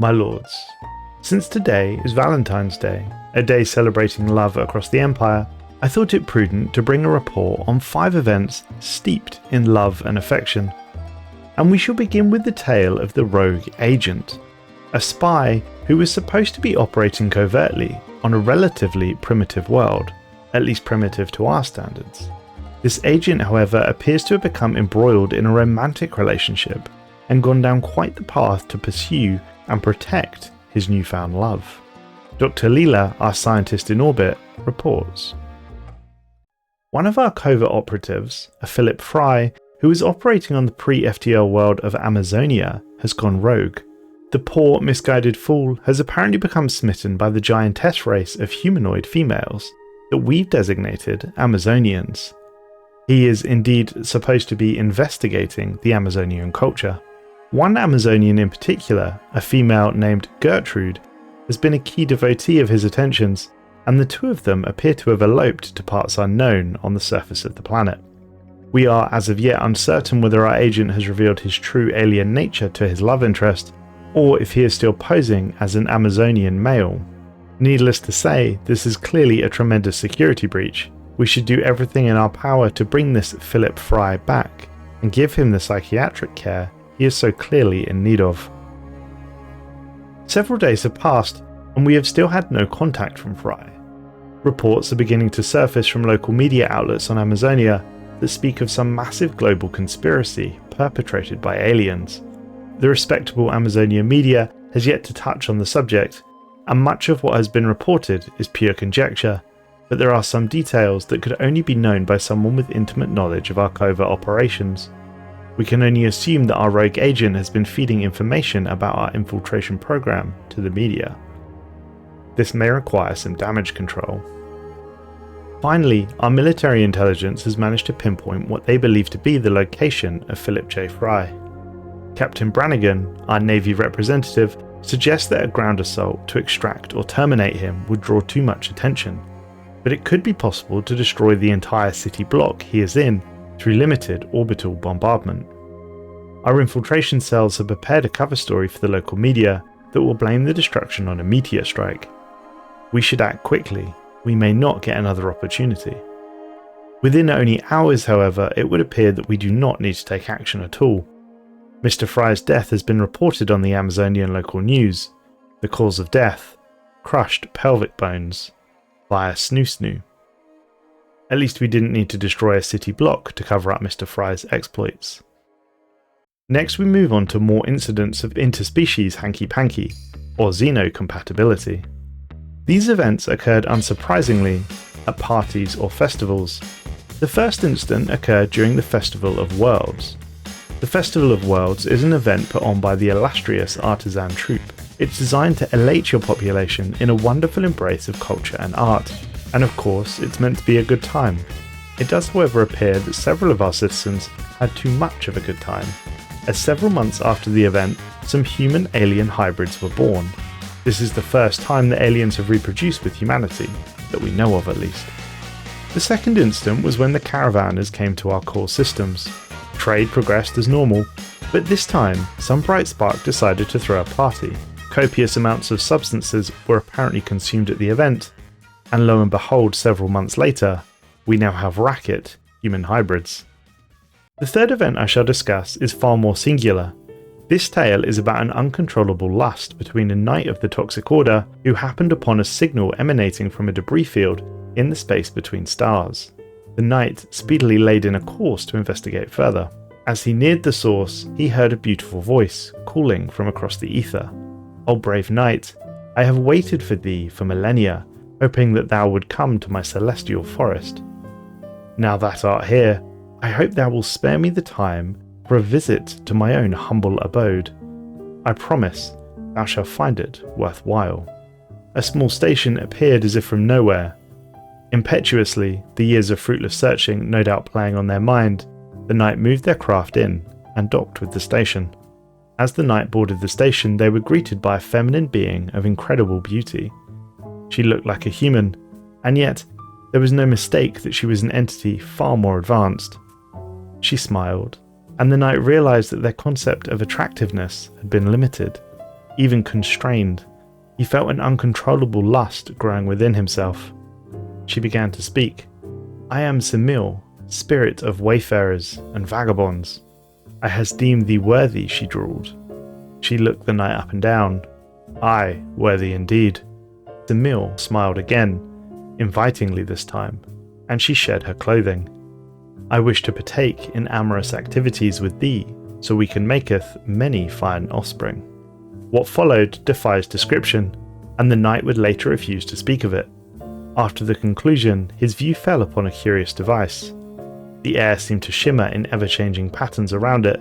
My lords, since today is Valentine's Day, a day celebrating love across the Empire, I thought it prudent to bring a report on 5 events steeped in love and affection. And we shall begin with the tale of the rogue agent, a spy who was supposed to be operating covertly on a relatively primitive world, at least primitive to our standards. This agent, however, appears to have become embroiled in a romantic relationship and gone down quite the path to pursue and protect his newfound love. Dr. Leela, our scientist in orbit, reports. One of our covert operatives, a Philip Fry, who is operating on the pre-FTL world of Amazonia, has gone rogue. The poor, misguided fool has apparently become smitten by the giantess race of humanoid females that we've designated Amazonians. He is indeed supposed to be investigating the Amazonian culture. One Amazonian in particular, a female named Gertrude, has been a key devotee of his attentions, and the 2 of them appear to have eloped to parts unknown on the surface of the planet. We are as of yet uncertain whether our agent has revealed his true alien nature to his love interest, or if he is still posing as an Amazonian male. Needless to say, this is clearly a tremendous security breach. We should do everything in our power to bring this Philip Fry back and give him the psychiatric care he is so clearly in need of. Several days have passed and we have still had no contact from Fry. Reports are beginning to surface from local media outlets on Amazonia that speak of some massive global conspiracy perpetrated by aliens. The respectable Amazonia media has yet to touch on the subject, and much of what has been reported is pure conjecture, but there are some details that could only be known by someone with intimate knowledge of our covert operations. We can only assume that our rogue agent has been feeding information about our infiltration program to the media. This may require some damage control. Finally, our military intelligence has managed to pinpoint what they believe to be the location of Philip J. Fry. Captain Brannigan, our Navy representative, suggests that a ground assault to extract or terminate him would draw too much attention, but it could be possible to destroy the entire city block he is in through limited orbital bombardment. Our infiltration cells have prepared a cover story for the local media that will blame the destruction on a meteor strike. We should act quickly. We may not get another opportunity. Within only hours, however, it would appear that we do not need to take action at all. Mr. Fry's death has been reported on the Amazonian local news. The cause of death: crushed pelvic bones via snoo-snoo. At least we didn't need to destroy a city block to cover up Mr. Fry's exploits. Next we move on to more incidents of interspecies hanky-panky, or xenocompatibility. These events occurred unsurprisingly at parties or festivals. The first incident occurred during the Festival of Worlds. The Festival of Worlds is an event put on by the illustrious artisan troupe. It's designed to elate your population in a wonderful embrace of culture and art, and of course it's meant to be a good time. It does however appear that several of our citizens had too much of a good time, as several months after the event some human-alien hybrids were born. This is the first time that aliens have reproduced with humanity, that we know of at least. The second incident was when the caravanners came to our core systems. Trade progressed as normal, but this time some bright spark decided to throw a party. Copious amounts of substances were apparently consumed at the event, and lo and behold, several months later, we now have racket human hybrids. The third event I shall discuss is far more singular. This tale is about an uncontrollable lust between a knight of the Toxic Order who happened upon a signal emanating from a debris field in the space between stars. The knight speedily laid in a course to investigate further. As he neared the source, he heard a beautiful voice calling from across the ether. "O brave knight, I have waited for thee for millennia, hoping that thou would come to my celestial forest. Now that art here, I hope thou wilt spare me the time for a visit to my own humble abode. I promise thou shalt find it worthwhile." A small station appeared as if from nowhere. Impetuously, the years of fruitless searching no doubt playing on their mind, the knight moved their craft in and docked with the station. As the knight boarded the station, they were greeted by a feminine being of incredible beauty. She looked like a human, and yet there was no mistake that she was an entity far more advanced. She smiled, and the knight realized that their concept of attractiveness had been limited. even constrained. He felt an uncontrollable lust growing within himself. She began to speak. "I am Semil, spirit of wayfarers and vagabonds. I has deemed thee worthy," she drawled. She looked the knight up and down. "Aye, worthy indeed." Semil smiled again, invitingly this time, and she shed her clothing. "I wish to partake in amorous activities with thee, so we can maketh many fine offspring." What followed defies description, and the knight would later refuse to speak of it. After the conclusion, his view fell upon a curious device. The air seemed to shimmer in ever-changing patterns around it,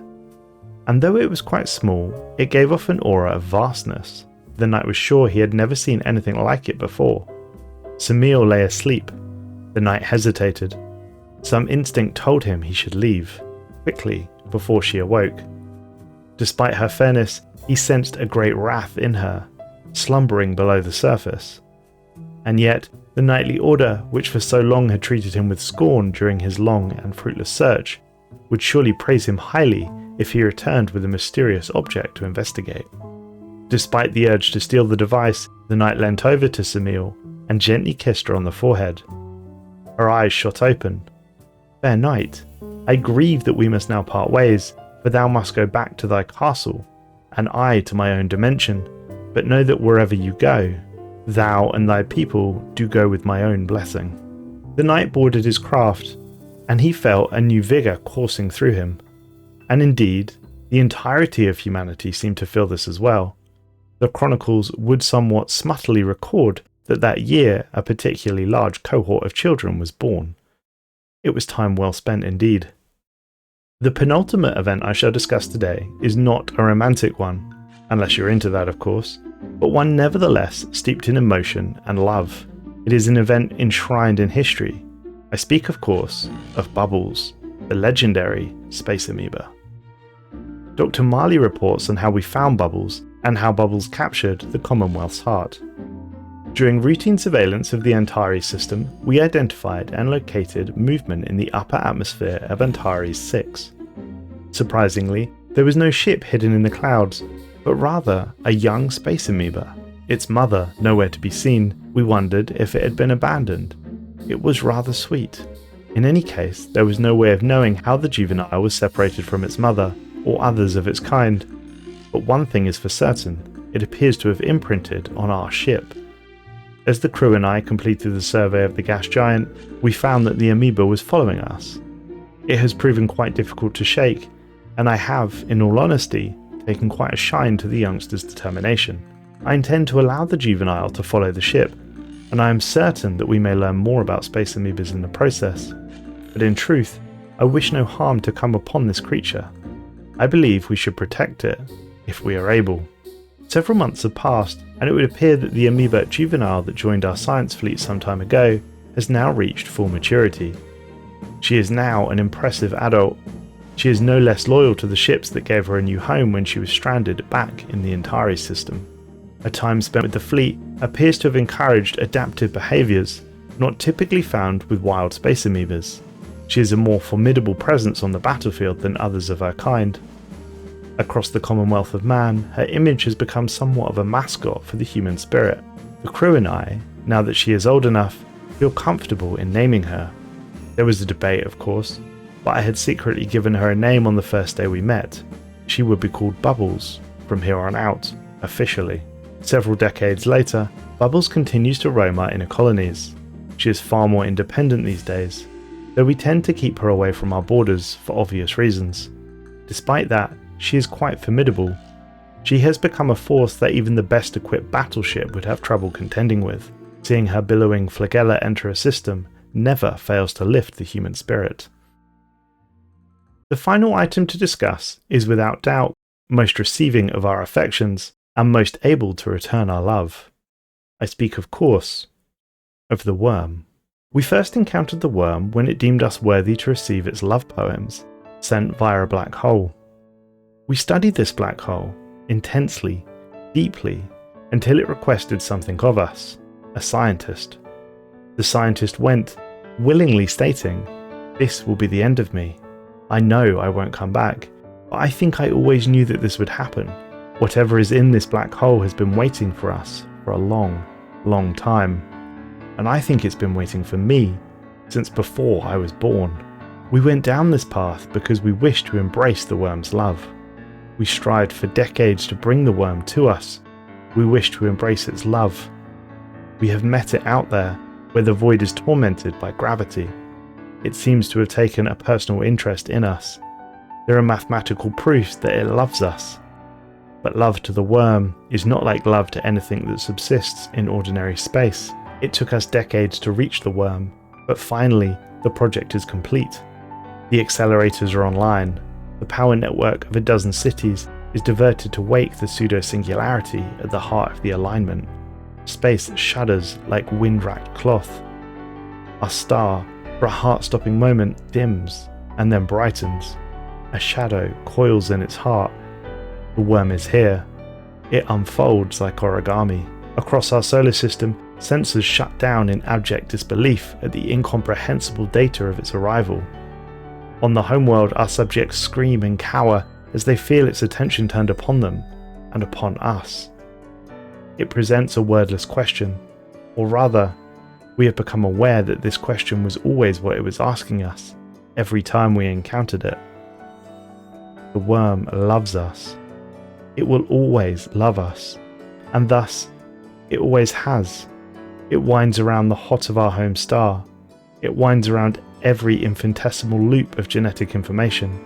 and though it was quite small, it gave off an aura of vastness. The knight was sure he had never seen anything like it before. Semil lay asleep. The knight hesitated. Some instinct told him he should leave, quickly, before she awoke. Despite her fairness, he sensed a great wrath in her, slumbering below the surface. And yet, the knightly order, which for so long had treated him with scorn during his long and fruitless search, would surely praise him highly if he returned with a mysterious object to investigate. Despite the urge to steal the device, the knight leant over to Semil and gently kissed her on the forehead. Her eyes shot open. "Fair knight, I grieve that we must now part ways, for thou must go back to thy castle, and I to my own dimension, but know that wherever you go, thou and thy people do go with my own blessing." The knight boarded his craft, and he felt a new vigour coursing through him. And indeed, the entirety of humanity seemed to feel this as well. The chronicles would somewhat smuttily record that that year a particularly large cohort of children was born. It was time well spent indeed. The penultimate event I shall discuss today is not a romantic one, unless you're into that of course, but one nevertheless steeped in emotion and love. It is an event enshrined in history. I speak of course of Bubbles, the legendary space amoeba. Dr. Marley reports on how we found Bubbles and how Bubbles captured the Commonwealth's heart. During routine surveillance of the Antares system, we identified and located movement in the upper atmosphere of Antares 6. Surprisingly, there was no ship hidden in the clouds, but rather a young space amoeba. Its mother nowhere to be seen. We wondered if it had been abandoned. It was rather sweet. In any case, there was no way of knowing how the juvenile was separated from its mother, or others of its kind. But one thing is for certain, it appears to have imprinted on our ship. As the crew and I completed the survey of the gas giant, we found that the amoeba was following us. It has proven quite difficult to shake, and I have, in all honesty, taken quite a shine to the youngster's determination. I intend to allow the juvenile to follow the ship, and I am certain that we may learn more about space amoebas in the process. But in truth, I wish no harm to come upon this creature. I believe we should protect it, if we are able. Several months have passed, and it would appear that the amoeba juvenile that joined our science fleet some time ago has now reached full maturity. She is now an impressive adult. She is no less loyal to the ships that gave her a new home when she was stranded back in the Antares system. Her time spent with the fleet appears to have encouraged adaptive behaviours not typically found with wild space amoebas. She is a more formidable presence on the battlefield than others of her kind. Across the Commonwealth of Man, her image has become somewhat of a mascot for the human spirit. The crew and I, now that she is old enough, feel comfortable in naming her. There was a debate, of course, but I had secretly given her a name on the first day we met. She would be called Bubbles from here on out, officially. Several decades later, Bubbles continues to roam our inner colonies. She is far more independent these days, though we tend to keep her away from our borders for obvious reasons. Despite that, she is quite formidable. She has become a force that even the best equipped battleship would have trouble contending with. Seeing her billowing flagella enter a system never fails to lift the human spirit. The final item to discuss is without doubt most receiving of our affections and most able to return our love. I speak of course of the worm. We first encountered the worm when it deemed us worthy to receive its love poems, sent via a black hole. We studied this black hole intensely, deeply, until it requested something of us, a scientist. The scientist went, willingly stating, "This will be the end of me. I know I won't come back, but I think I always knew that this would happen. Whatever is in this black hole has been waiting for us for a long, long time. And I think it's been waiting for me since before I was born. We went down this path because we wished to embrace the worm's love. We strived for decades to bring the worm to us. We wished to embrace its love. We have met it out there, where the void is tormented by gravity. It seems to have taken a personal interest in us. There are mathematical proofs that it loves us. But love to the worm is not like love to anything that subsists in ordinary space. It took us decades to reach the worm, but finally the project is complete. The accelerators are online. The power network of a dozen cities is diverted to wake the pseudo-singularity at the heart of the alignment. Space shudders like wind-racked cloth. Our star, for a heart-stopping moment, dims and then brightens. A shadow coils in its heart. The worm is here. It unfolds like origami. Across our solar system, sensors shut down in abject disbelief at the incomprehensible data of its arrival. On the homeworld, our subjects scream and cower as they feel its attention turned upon them and upon us. It presents a wordless question, or rather, we have become aware that this question was always what it was asking us every time we encountered it. The worm loves us. It will always love us, and thus, it always has. It winds around the hot of our home star. It winds around every infinitesimal loop of genetic information.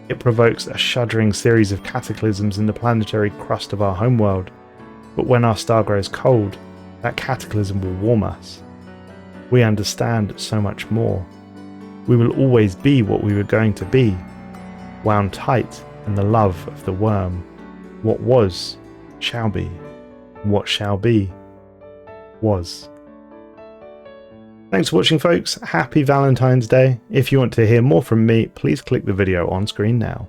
It provokes a shuddering series of cataclysms in the planetary crust of our homeworld, but when our star grows cold, that cataclysm will warm us. We understand so much more. We will always be what we were going to be, wound tight in the love of the worm. What was, shall be. What shall be, was. Thanks for watching, folks. Happy Valentine's Day. If you want to hear more from me, please click the video on screen now.